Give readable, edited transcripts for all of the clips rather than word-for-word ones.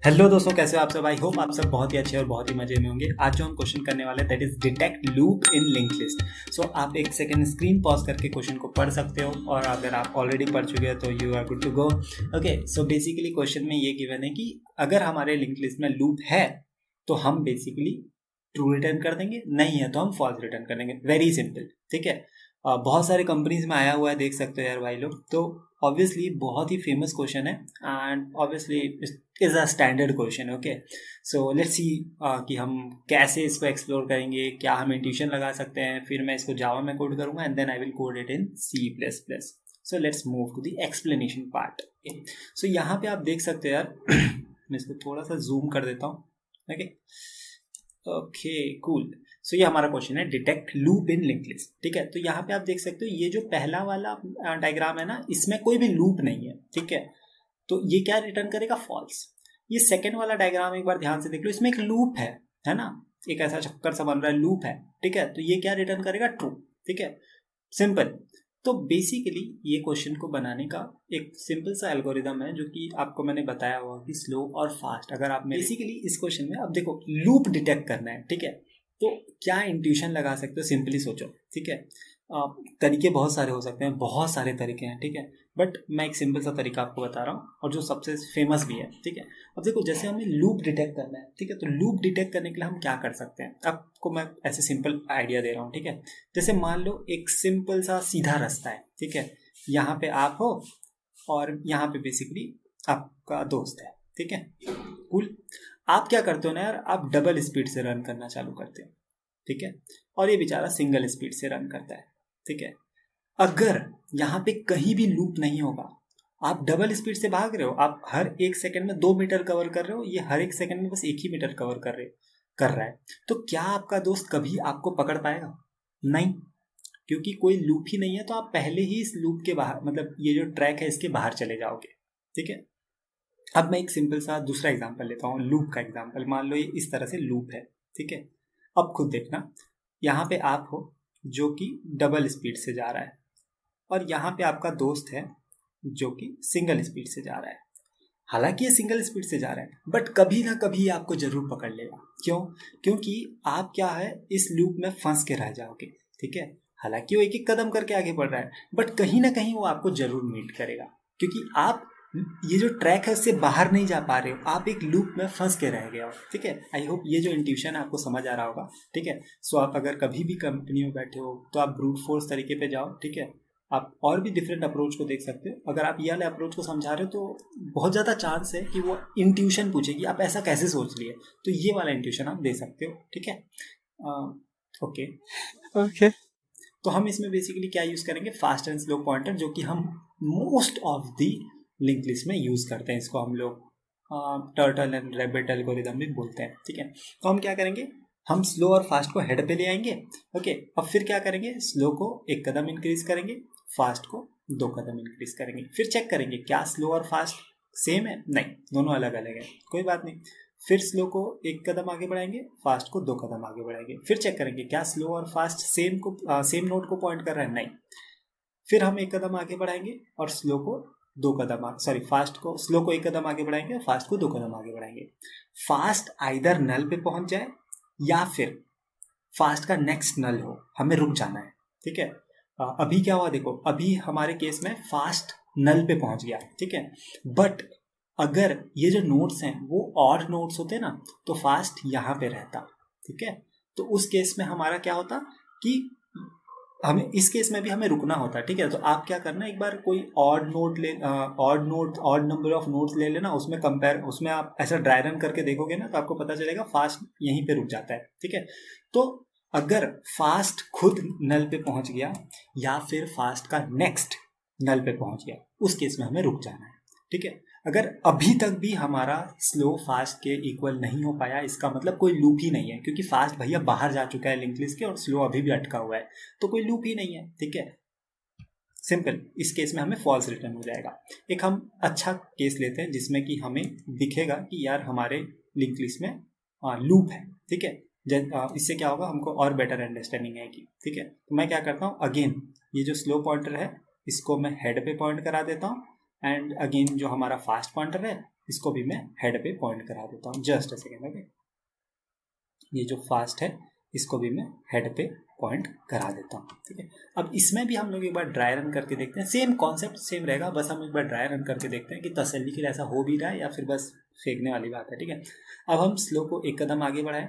Hello दोस्तों, कैसे हो आप सब। आई होप आप सब बहुत ही अच्छे और बहुत ही मजे में होंगे। आज जो हम क्वेश्चन करने वाले that is detect loop in link list. So आप एक सेकंड स्क्रीन पॉज करके क्वेश्चन को पढ़ सकते हो, और अगर आप ऑलरेडी पढ़ चुके हो तो you are good to go. Okay, so basically question में ये गिवन है कि अगर हमारे लिंक लिस्ट में लूप है तो हम बेसिकली ट्रू रिटर्न कर देंगे, नहीं है तो हम फॉल्स रिटर्न कर देंगे। वेरी सिंपल, ठीक है। बहुत सारे कंपनीज में आया हुआ है, देख सकते हो यार भाई लोग। तो ऑब्वियसली बहुत ही फेमस क्वेश्चन है and obviously is a standard question. Okay, so let's see कि हम कैसे इसको एक्सप्लोर करेंगे, क्या हम इंट्यूशन लगा सकते हैं। फिर मैं इसको जावा में कोड करूंगा and then I will code it in C++। So let's move to the explanation part. So यहाँ पे आप देख सकते हो यार मैं इसको थोड़ा सा जूम कर देता हूँ। Okay okay cool. सो ये हमारा क्वेश्चन है detect loop in link list, ठीक है। तो यहाँ पे आप देख सकते हो ये जो पहला वाला डायग्राम है ना, इसमें कोई भी लूप नहीं है, ठीक है। तो ये क्या रिटर्न करेगा, फॉल्स। ये सेकेंड वाला डायग्राम एक बार ध्यान से देख लो, इसमें एक लूप है ना, एक ऐसा चक्कर सा बन रहा है, लूप है, ठीक है। तो ये क्या रिटर्न करेगा, ट्रू, ठीक है, सिंपल। तो बेसिकली ये क्वेश्चन को बनाने का एक सिंपल सा एल्गोरिदम है, जो कि आपको मैंने बताया हुआ कि स्लो और फास्ट। अगर आप बेसिकली इस क्वेश्चन में अब देखो लूप डिटेक्ट करना है, ठीक है। तो क्या इंट्यूशन लगा सकते हो, सिंपली सोचो, ठीक है। तरीके बहुत सारे हो सकते हैं, बहुत सारे तरीके हैं, ठीक है। बट मैं एक सिंपल सा तरीका आपको बता रहा हूँ और जो सबसे फेमस भी है, ठीक है। अब देखो जैसे हमें लूप डिटेक्ट करना है, ठीक है। तो लूप डिटेक्ट करने के लिए हम क्या कर सकते हैं, आपको मैं ऐसे सिंपल आइडिया दे रहा हूँ, ठीक है। जैसे मान लो एक सिंपल सा सीधा रास्ता है, ठीक है। यहाँ पे आप हो और यहाँ पे बेसिकली आपका दोस्त है, ठीक है, कूल। आप क्या करते हो ना यार, आप डबल स्पीड से रन करना चालू करते हो, ठीक है। और ये बेचारा सिंगल स्पीड से रन करता है, ठीक है। अगर यहाँ पे कहीं भी लूप नहीं होगा, आप डबल स्पीड से भाग रहे हो, आप हर एक सेकंड में 2 मीटर कवर कर रहे हो, ये हर एक सेकंड में बस 1 ही मीटर कवर कर रहा है। तो क्या आपका दोस्त कभी आपको पकड़ पाएगा, नहीं, क्योंकि कोई लूप ही नहीं है। तो आप पहले ही इस लूप के बाहर, मतलब ये जो ट्रैक है इसके बाहर चले जाओगे, ठीक है। अब मैं एक सिंपल सा दूसरा एग्जांपल लेता हूँ, लूप का एग्जांपल। मान लो ये इस तरह से लूप है, ठीक है। अब खुद देखना, यहाँ पे आप हो जो कि डबल स्पीड से जा रहा है, और यहाँ पे आपका दोस्त है जो कि सिंगल स्पीड से जा रहा है। हालांकि ये सिंगल स्पीड से जा रहा है, बट कभी ना कभी आपको जरूर पकड़ लेगा। क्यों? क्योंकि आप क्या है, इस लूप में फंस के रह जाओगे, ठीक है। हालांकि वो एक एक कदम करके आगे बढ़ रहा है, बट कहीं ना कहीं वो आपको जरूर मीट करेगा, क्योंकि आप ये जो ट्रैक है उससे बाहर नहीं जा पा रहे हो, आप एक लूप में फंस के रह गए हो, ठीक है। आई होप ये जो इंट्यूशन है आपको समझ आ रहा होगा, ठीक है। सो आप अगर कभी भी कंपनी में बैठे हो तो आप ब्रूट फोर्स तरीके पे जाओ, ठीक है। आप और भी डिफरेंट अप्रोच को देख सकते हो। अगर आप ये वाले अप्रोच को समझा रहे हो तो बहुत ज़्यादा चांस है कि वो इंट्यूशन पूछेगी, आप ऐसा कैसे सोच लिए। तो ये वाला इंट्यूशन आप दे सकते हो, ठीक है। Okay okay. तो हम इसमें बेसिकली क्या यूज़ करेंगे, फास्ट एंड स्लो पॉइंटर, जो कि हम most of the link list में यूज़ करते हैं। इसको हम लोग टर्टल एंड रैबिट एल्गोरिदम भी बोलते हैं, ठीक है। तो हम क्या करेंगे, हम स्लो और फास्ट को हेड पे ले आएंगे। ओके, अब फिर क्या करेंगे, स्लो को 1 कदम इंक्रीज करेंगे, फास्ट को 2 कदम इंक्रीज करेंगे। फिर चेक करेंगे क्या स्लो और फास्ट सेम है, नहीं, दोनों अलग अलग है, कोई बात नहीं। फिर स्लो को 1 कदम आगे बढ़ाएंगे, फास्ट को 2 कदम आगे बढ़ाएंगे। फिर चेक करेंगे क्या स्लो और फास्ट सेम नोट को पॉइंट कर रहा है, नहीं। फिर हम 1 कदम आगे बढ़ाएंगे और स्लो को 2 कदम, सॉरी, फास्ट को, स्लो को 1 कदम आगे बढ़ाएंगे और फास्ट को 2 कदम आगे बढ़ाएंगे। फास्ट आइदर नल पे पहुंच जाए या फिर फास्ट का नेक्स्ट नल हो, हमें रुक जाना है, ठीक है। अभी क्या हुआ देखो, अभी हमारे केस में फास्ट नल पे पहुंच गया, ठीक है। बट अगर ये जो नोट्स हैं वो ऑड नोट्स होते ना, तो फास्ट यहाँ पे रहता, ठीक है। तो उस केस में हमारा क्या होता कि हमें इस केस में भी हमें रुकना होता है, ठीक है। तो आप क्या करना, एक बार कोई ऑड नंबर ऑफ नोट्स ले लेना, उसमें कंपेयर, उसमें आप ऐसा ड्राई रन करके देखोगे ना, तो आपको पता चलेगा फास्ट यहीं पे रुक जाता है, ठीक है। तो अगर फास्ट खुद नल पे पहुंच गया या फिर फास्ट का नेक्स्ट नल पे पहुंच गया, उस केस में हमें रुक जाना है, ठीक है। अगर अभी तक भी हमारा स्लो फास्ट के इक्वल नहीं हो पाया, इसका मतलब कोई लूप ही नहीं है, क्योंकि फास्ट भैया बाहर जा चुका है लिंक लिस्ट के और स्लो अभी भी अटका हुआ है, तो कोई लूप ही नहीं है, ठीक है, सिंपल। इस केस में हमें फॉल्स रिटर्न हो जाएगा। एक हम अच्छा केस लेते हैं जिसमें कि हमें दिखेगा कि यार हमारे लिंक लिस्ट में लूप है, ठीक है। इससे क्या होगा, हमको और बेटर अंडरस्टैंडिंग आएगी, ठीक है। तो मैं क्या करता हूँ, अगेन ये जो स्लो पॉइंटर है इसको मैं हेड पे पॉइंट करा देता हूँ, एंड अगेन जो हमारा फास्ट पॉइंटर है इसको भी मैं हेड पे पॉइंट करा देता हूँ, जस्ट अ सेकेंड। ओके, ये जो फास्ट है इसको भी मैं हेड पे पॉइंट करा देता हूँ, ठीक है। अब इसमें भी हम लोग एक बार ड्राई रन करके देखते हैं, सेम कॉन्सेप्ट सेम रहेगा, बस हम एक बार ड्राई रन करके देखते हैं कि तसल्ली के लिए ऐसा हो भी रहा है या फिर बस फेंकने वाली बात है, ठीक है। अब हम स्लो को 1 कदम आगे बढ़ाएं,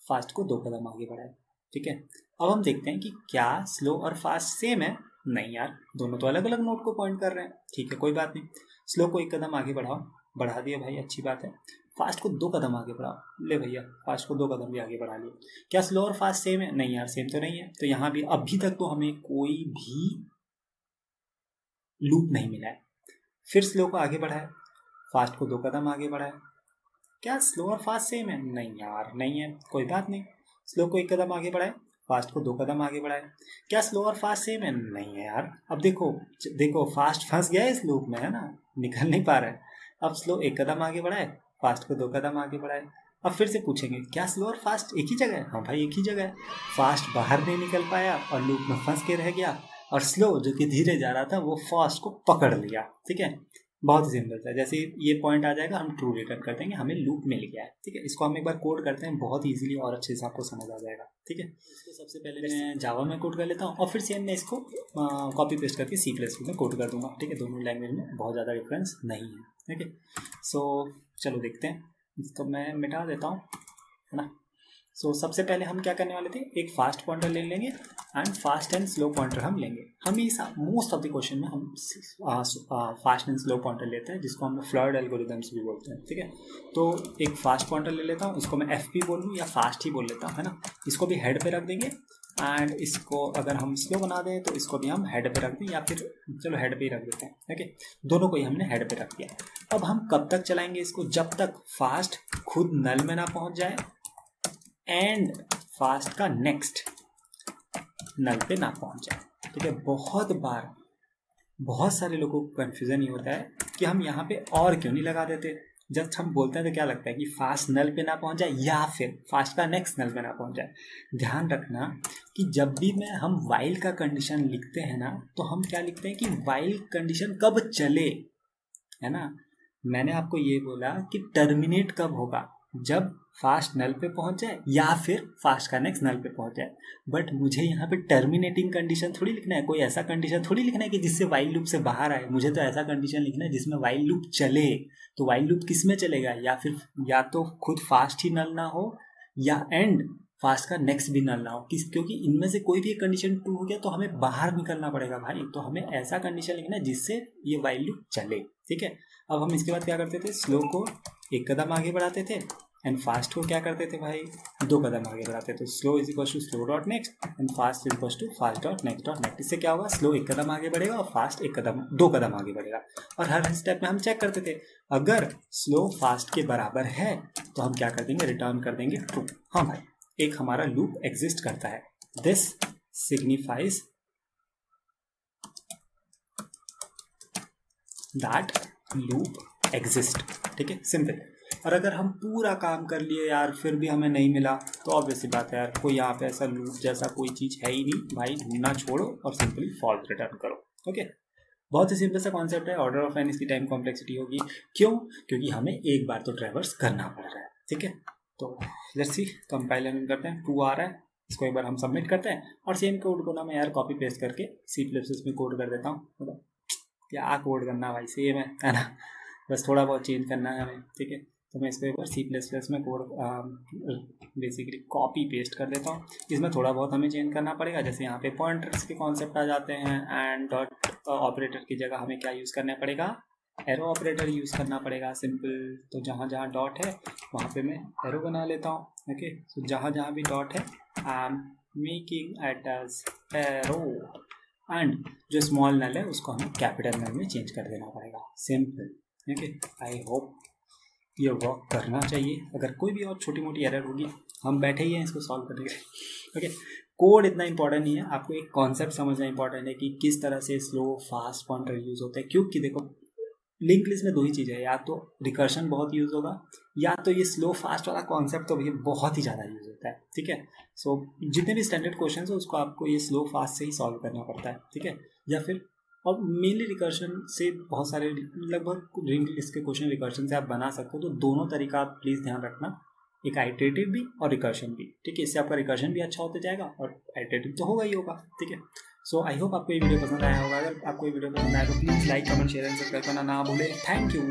फास्ट को 2 कदम आगे बढ़ाएं, ठीक है। अब हम देखते हैं कि क्या स्लो और फास्ट सेम है। नहीं यार, दोनों तो अलग अलग नोट को पॉइंट कर रहे हैं, ठीक है, कोई बात नहीं। स्लो को 1 कदम आगे बढ़ाओ, बढ़ा दिया भाई, अच्छी बात है। फास्ट को 2 कदम आगे बढ़ाओ, ले भैया फास्ट को 2 कदम भी आगे बढ़ा लिए। क्या स्लो और फास्ट सेम है? नहीं यार, सेम तो नहीं है। तो यहाँ भी अभी तक तो हमें कोई भी लूप नहीं मिला है। फिर स्लो को आगे बढ़ाए, फास्ट को 2 कदम आगे बढ़ाए। क्या स्लो और फास्ट सेम है? नहीं यार, नहीं है, कोई बात नहीं। स्लो को 1 कदम आगे बढ़ाए, फास्ट को 2 कदम आगे बढ़ाए। क्या स्लो और फास्ट सेम है? नहीं है यार। अब देखो देखो, फास्ट फंस गया है इस लूप में, है ना, निकल नहीं पा रहा है। अब स्लो 1 कदम आगे बढ़ाए, फास्ट को 2 कदम आगे बढ़ाए। अब फिर से पूछेंगे क्या स्लो और फास्ट एक ही जगह है? हाँ भाई, एक ही जगह है। फास्ट बाहर नहीं निकल पाया और लूप में फंस के रह गया, और स्लो जो कि धीरे जा रहा था वो फास्ट को पकड़ लिया, ठीक है। बहुत ही सिंपल था। जैसे ये पॉइंट आ जाएगा हम ट्रू रिटर्न कर देंगे, हमें लूप मिल गया है, ठीक है। इसको हम एक बार कोड करते हैं, बहुत इजीली और अच्छे से आपको समझ आ जाएगा, ठीक है। इसको सबसे पहले मैं जावा में कोड कर लेता हूँ और फिर से मैं इसको कॉपी पेस्ट करके C++ में कोड कर दूंगा, ठीक है। दोनों लैंग्वेज में बहुत ज़्यादा डिफरेंस नहीं है, ठीक है। सो चलो देखते हैं, इसको मैं मिटा देता हूँ, है ना। सो सबसे पहले हम क्या करने वाले थे, एक फास्ट पॉइंटर ले लेंगे and fast and slow pointer हम लेंगे। हम इस मोस्ट ऑफ द क्वेश्चन में हम फास्ट एंड स्लो पॉइंटर लेते हैं, जिसको हम फ्लर्ड एल्गोरिथम्स भी बोलते हैं, ठीक है। तो एक फास्ट पॉइंटर ले लेता हूँ, इसको मैं FP बोल लूँ या फास्ट ही बोल लेता हूँ, है ना। इसको भी हेड पे रख देंगे एंड इसको अगर हम स्लो बना दें तो इसको भी हम हेड पे रख दें, या फिर चलो हेड पे ही रख देते हैं, ठीक है। दोनों को ही हमने हेड पे रख दिया। अब हम कब तक चलाएंगे इसको? जब तक फास्ट खुद नल में ना पहुँच जाए एंड फास्ट का नेक्स्ट नल पे ना पहुंच जाए, ठीक है। बहुत बार बहुत सारे लोगों को कन्फ्यूजन ये होता है कि हम यहाँ पे और क्यों नहीं लगा देते। जब हम बोलते हैं तो क्या लगता है कि फास्ट नल पे ना पहुंच जाए या फिर फास्ट का नेक्स्ट नल पे ना पहुंच जाए। ध्यान रखना कि जब भी मैं हम वाइल का कंडीशन लिखते हैं ना, तो हम क्या लिखते हैं कि वाइल कंडीशन कब चले, है ना। मैंने आपको ये बोला कि टर्मिनेट कब होगा, जब फास्ट नल पे पहुंच जाए या फिर फास्ट का नेक्स्ट नल पे पहुंच जाए। बट मुझे यहाँ पे टर्मिनेटिंग कंडीशन थोड़ी लिखना है, कोई ऐसा कंडीशन थोड़ी लिखना है कि जिससे वाइल लूप से बाहर आए। मुझे तो ऐसा कंडीशन लिखना है जिसमें वाइल लूप चले। तो वाइल लूप किस में चलेगा? या फिर या तो खुद फास्ट ही नल ना हो या एंड फास्ट का नेक्स्ट भी नल ना हो, क्योंकि इनमें से कोई भी एक कंडीशन ट्रू हो गया तो हमें बाहर निकलना पड़ेगा भाई। तो हमें ऐसा कंडीशन लिखना है जिससे ये वाइल लूप चले, ठीक है। अब हम इसके बाद क्या करते थे, स्लो को 1 कदम आगे बढ़ाते थे एंड फास्ट को क्या करते थे भाई, 2 कदम आगे बढ़ाते थे। Slow is equal to slow dot next and fast is equal to fast dot next dot next. इससे क्या होगा, स्लो 1 कदम आगे बढ़ेगा और फास्ट 2 कदम आगे बढ़ेगा। और हर स्टेप में हम चेक करते थे, अगर स्लो फास्ट के बराबर है तो हम क्या कर देंगे, रिटर्न कर देंगे ट्रू। हाँ भाई, एक हमारा लूप एग्जिस्ट करता है, this signifies that loop exist, ठीक है, सिंपल। और अगर हम पूरा काम कर लिए यार फिर भी हमें नहीं मिला तो ऑब्वियसली बात है यार, कोई यहाँ पे ऐसा लूप जैसा कोई चीज़ है ही नहीं भाई, ढूंढना छोड़ो और सिंपली फॉल्स रिटर्न करो, ओके। बहुत ही सिंपल सा कॉन्सेप्ट है। ऑर्डर ऑफ एन इसकी टाइम कॉम्प्लेक्सिटी होगी, क्यों? क्योंकि हमें एक बार तो ट्रैवर्स करना पड़ रहा है, ठीक है। तो लेट्स सी, कंपाइल करते हैं, 2 आ रहा है, इसको एक बार हम सबमिट करते हैं। और सेम कोड को ना मैं यार कॉपी पेस्ट करके C++ में कोड कर देता हूँ। मतलब क्या कोड करना भाई, सेम है ना, बस थोड़ा बहुत चेंज करना है हमें, ठीक है। तो मैं इसको एक बार C++ में कोड बेसिकली कॉपी पेस्ट कर देता हूँ। इसमें थोड़ा बहुत हमें चेंज करना पड़ेगा, जैसे यहाँ पे पॉइंटर्स के कॉन्सेप्ट आ जाते हैं एंड डॉट ऑपरेटर की जगह हमें क्या यूज़ करना पड़ेगा, एरो ऑपरेटर यूज़ करना पड़ेगा, सिंपल। तो जहाँ जहाँ डॉट है वहाँ पे मैं एरो बना लेता हूँ, ओके। तो जहाँ जहाँ भी डॉट है I am making it as arrow, and जो स्मॉल नल है उसको हमें कैपिटल नल में चेंज कर देना पड़ेगा, सिंपल, ओके। आई होप ये वर्क करना चाहिए। अगर कोई भी और छोटी मोटी एरर होगी, हम बैठे ही हैं इसको सॉल्व करने के लिए, ओके। कोड इतना इंपॉर्टेंट नहीं है, आपको एक कॉन्सेप्ट समझना इंपॉर्टेंट है कि किस तरह से स्लो फास्ट पॉइंटर यूज़ होता है। क्योंकि देखो लिंक लिस्ट में 2 ही चीज़ें हैं, या तो रिकर्शन बहुत यूज़ होगा या तो ये स्लो फास्ट वाला कॉन्सेप्ट तो भैया बहुत ही ज़्यादा यूज़ होता है, ठीक है। सो जितने भी स्टैंडर्ड क्वेश्चन है उसको आपको ये स्लो फास्ट से ही सॉल्व करना पड़ता है, ठीक है। या फिर और मेनली रिकर्शन से बहुत सारे लगभग लिंक्ड लिस्ट के क्वेश्चन रिकर्शन से आप बना सकते हो। तो दोनों तरीका आप प्लीज़ ध्यान रखना, एक आइटरेटिव भी और रिकर्शन भी, ठीक है। इससे आपका रिकर्शन भी अच्छा होता जाएगा और आइटरेटिव तो होगा ही होगा, ठीक है। सो आई होप आपको ये वीडियो पसंद आया होगा। अगर आपको ये वीडियो पसंद आया तो please like comment share and subscribe करना ना भूले। Thank you.